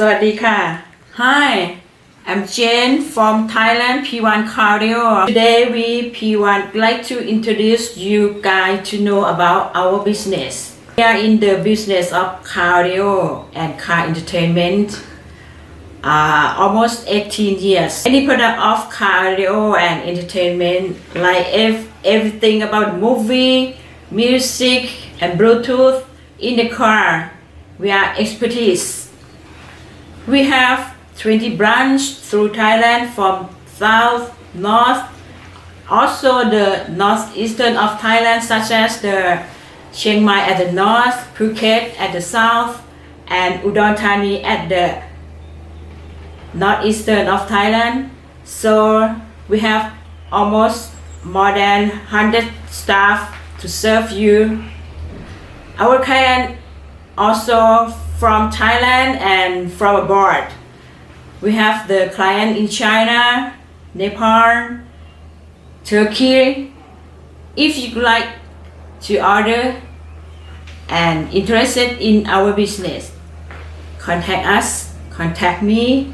วัสดีค่ะ Hi I'm Jane from Thailand P.One Cardio Today we P.One like to introduce you guys to know about our business We are in the business of cardio and car entertainment almost 18 years Any product of cardio and entertainment like everything about movie music and Bluetooth in the car we are expertise We have 20 branches through Thailand from south, north, also the northeastern of Thailand such as the Chiang Mai at the north, Phuket at the south, and Udon Thani at the northeastern of Thailand. So we have almost more than 100 staff to serve you. Our client also from Thailand and from abroad. We have the client in China, Nepal, Turkey. If you like to order and interested in our business, contact me.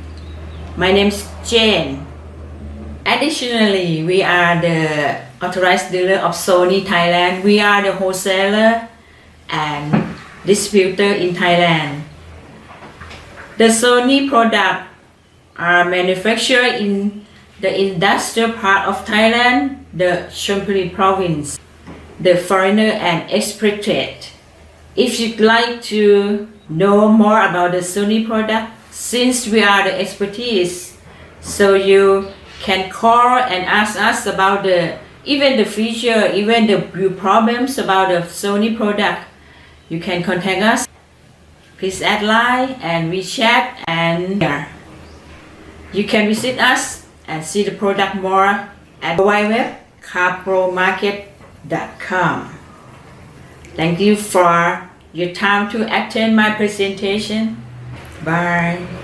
My name is Jane. Additionally, we are the authorized dealer of Sony Thailand. We are the wholesaler and distributor in Thailand. The Sony product are manufactured in the industrial part of Thailand, the Chonburi province, the foreigner and expatriate. If you'd like to know more about the Sony product, since we are the expertise, so you can call and ask us about even the feature, even the problems about the Sony product. You can contact us. Please add line and WeChat and you can visit us and see the product more at www.carpromarket.com. Thank you for your time to attend my presentation. Bye.